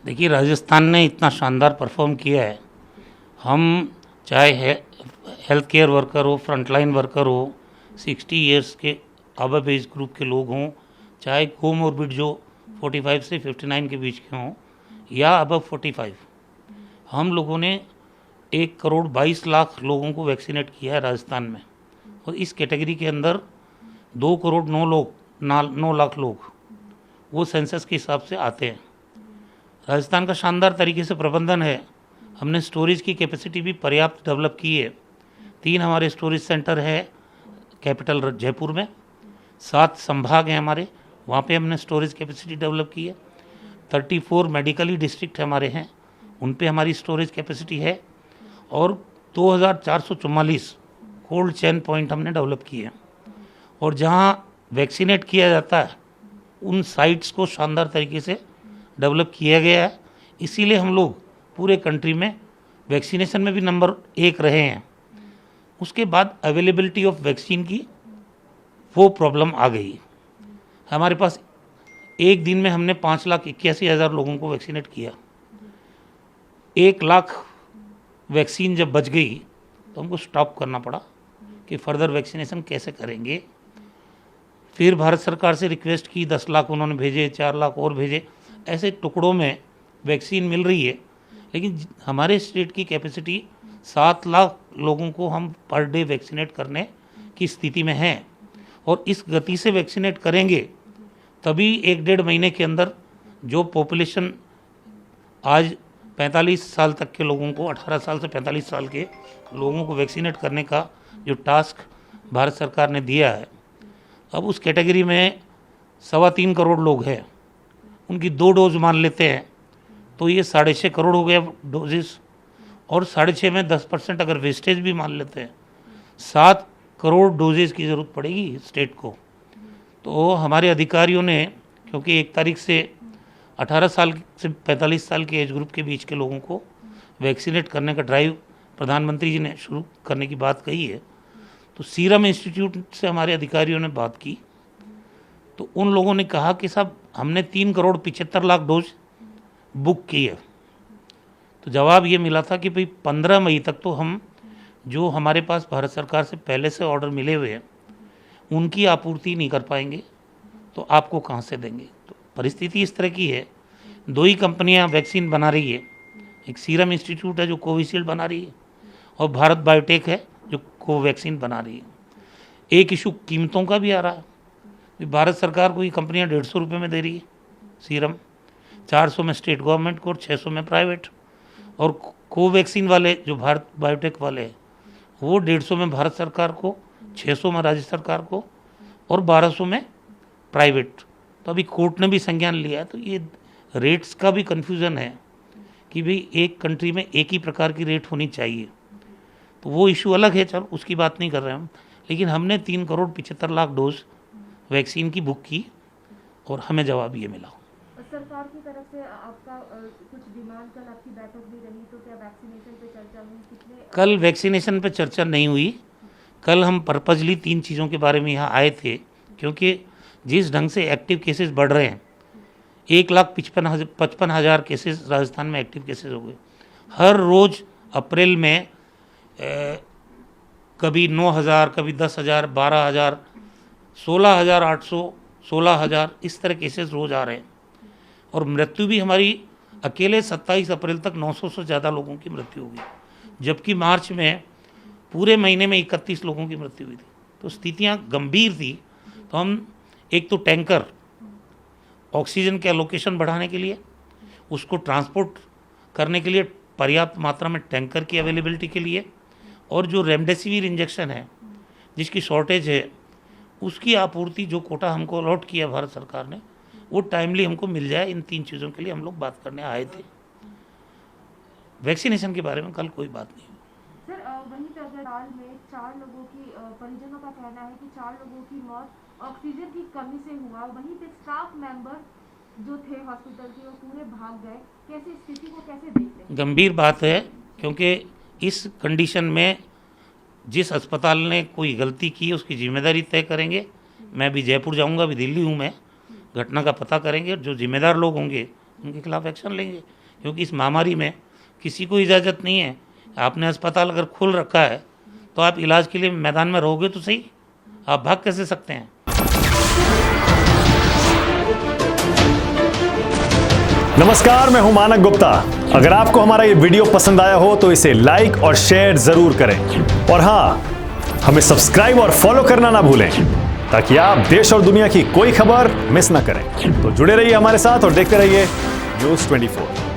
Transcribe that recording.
देखिए, राजस्थान ने इतना शानदार परफॉर्म किया है। हम चाहे हेल्थ केयर वर्कर हो, फ्रंटलाइन वर्कर हो, 60 ईयर्स के अबव एज ग्रुप के लोग हों, चाहे कोमोर्बिड जो 45 से 59 के बीच के हों या अबव 45, हम लोगों ने 1 करोड़ 22 लाख लोगों को वैक्सीनेट किया है राजस्थान में। और इस कैटेगरी के अंदर 2 करोड़ 9 लाख लोग वो सेंसस के हिसाब से आते हैं। राजस्थान का शानदार तरीके से प्रबंधन है। हमने स्टोरेज की कैपेसिटी भी पर्याप्त डेवलप की है। 3 हमारे स्टोरेज सेंटर है कैपिटल जयपुर में, 7 संभाग हैं हमारे, वहाँ पे हमने स्टोरेज कैपेसिटी डेवलप की है। 34 मेडिकली डिस्ट्रिक्ट हमारे हैं, उन पे हमारी स्टोरेज कैपेसिटी है। और 2444 कोल्ड चेन पॉइंट हमने डेवलप किए हैं। और जहाँ वैक्सीनेट किया जाता है उन साइट्स को शानदार तरीके से डेवलप किया गया है। इसीलिए हम लोग पूरे कंट्री में वैक्सीनेशन में भी नंबर 1 रहे हैं। उसके बाद अवेलेबिलिटी ऑफ वैक्सीन की वो प्रॉब्लम आ गई। हमारे पास एक दिन में हमने 5,81,000 लोगों को वैक्सीनेट किया। 1 लाख वैक्सीन जब बच गई तो हमको स्टॉप करना पड़ा कि फर्दर वैक्सीनेशन कैसे करेंगे। फिर भारत सरकार से रिक्वेस्ट की, 10 लाख उन्होंने भेजे, 4 लाख और भेजे। ऐसे टुकड़ों में वैक्सीन मिल रही है। लेकिन हमारे स्टेट की कैपेसिटी 7 लाख लोगों को हम पर डे वैक्सीनेट करने की स्थिति में हैं। और इस गति से वैक्सीनेट करेंगे तभी 1-1.5 महीने के अंदर जो पॉपुलेशन आज 45 साल तक के लोगों को, 18 साल से 45 साल के लोगों को वैक्सीनेट करने का जो टास्क भारत सरकार ने दिया है, अब उस कैटेगरी में 3.25 करोड़ लोग हैं, उनकी 2 डोज मान लेते हैं तो ये 6.5 करोड़ हो गया डोजेस। और 6.5 में 10% अगर वेस्टेज भी मान लेते हैं, 7 करोड़ डोजेस की ज़रूरत पड़ेगी स्टेट को। तो हमारे अधिकारियों ने, क्योंकि 1 तारीख से 18 साल से 45 साल के एज ग्रुप के बीच के लोगों को वैक्सीनेट करने का ड्राइव प्रधानमंत्री जी ने शुरू करने की बात कही है, तो सीरम इंस्टीट्यूट से हमारे अधिकारियों ने बात की तो उन लोगों ने कहा कि साहब हमने 3,75,00,000 डोज बुक की है। तो जवाब ये मिला था कि भाई 15 मई तक तो हम जो हमारे पास भारत सरकार से पहले से ऑर्डर मिले हुए हैं उनकी आपूर्ति नहीं कर पाएंगे, तो आपको कहाँ से देंगे। तो परिस्थिति इस तरह की है। 2 ही कंपनियां वैक्सीन बना रही है, एक सीरम इंस्टीट्यूट है जो कोविशील्ड बना रही है और भारत बायोटेक है जो कोवैक्सीन बना रही है। एक इशू कीमतों का भी आ रहा है। भारत सरकार को ये कंपनियां 150 रुपये में दे रही है सीरम, 400 में स्टेट गवर्नमेंट को और 600 में प्राइवेट। और कोवैक्सीन वाले जो भारत बायोटेक वाले हैं वो 150 में भारत सरकार को, 600 में राज्य सरकार को और 1200 में प्राइवेट। तो अभी कोर्ट ने भी संज्ञान लिया है। तो ये रेट्स का भी कन्फ्यूज़न है कि भाई एक कंट्री में एक ही प्रकार की रेट होनी चाहिए। तो वो इशू अलग है, चलो उसकी बात नहीं कर रहे हम। लेकिन हमने 3,75,00,000 डोज वैक्सीन की बुक की और हमें जवाब ये मिला। सरकार की तरफ से आपका कुछ डिमांड, कल आपकी बैठक भी रही, तो क्या वैक्सीनेशन पे चर्चा हुई? कितने? कल वैक्सीनेशन पे चर्चा नहीं हुई। कल हम पर्पजली 3 चीज़ों के बारे में यहाँ आए थे, क्योंकि जिस ढंग से एक्टिव केसेस बढ़ रहे हैं, 1,55,000 केसेस राजस्थान में एक्टिव केसेस हो गए। हर रोज़ अप्रैल में कभी 9,000, कभी 10,000, 12,000, 16,800, 16,000 इस तरह केसेस रोज़ आ रहे हैं। और मृत्यु भी हमारी अकेले 27 अप्रैल तक 900 से ज़्यादा लोगों की मृत्यु हुई, जबकि मार्च में पूरे महीने में 31 लोगों की मृत्यु हुई थी। तो स्थितियाँ गंभीर थी। तो हम एक तो टैंकर ऑक्सीजन के एलोकेशन बढ़ाने के लिए, उसको ट्रांसपोर्ट करने के लिए पर्याप्त मात्रा में टैंकर की अवेलेबिलिटी के लिए, और जो रेमडेसिविर इंजेक्शन है जिसकी शॉर्टेज है उसकी आपूर्ति, जो कोटा हमको अलॉट किया भारत सरकार ने, वो टाइमली हमको मिल जाए। इन 3 चीज़ों के लिए हम लोग बात करने आए थे। वैक्सीनेशन के बारे में कल कोई बात नहीं। सर, वहीं पे अगर हाल में 4 लोगों की, परिजनों का कहना है कि 4 लोगों की मौत ऑक्सीजन की कमी से हुआ, वहीं पे स्टाफ मेंबर जो थे हॉस्पिटल के वो पूरे भाग गए, कैसे स्थिति को कैसे देखते हैं? गंभीर बात है, क्योंकि इस कंडीशन में जिस अस्पताल ने कोई गलती की उसकी जिम्मेदारी तय करेंगे। मैं भी जयपुर जाऊंगा, अभी दिल्ली हूँ मैं, घटना का पता करेंगे। जो जिम्मेदार लोग होंगे उनके खिलाफ एक्शन लेंगे, क्योंकि इस महामारी में किसी को इजाज़त नहीं है। आपने अस्पताल अगर खोल रखा है तो आप इलाज के लिए मैदान में रहोगे तो सही, आप भाग कैसे सकते हैं। नमस्कार, मैं हूं मानक गुप्ता। अगर आपको हमारा ये वीडियो पसंद आया हो तो इसे लाइक और शेयर जरूर करें, और हाँ, हमें सब्सक्राइब और फॉलो करना ना भूलें ताकि आप देश और दुनिया की कोई खबर मिस ना करें। तो जुड़े रहिए हमारे साथ और देखते रहिए न्यूज़ 24।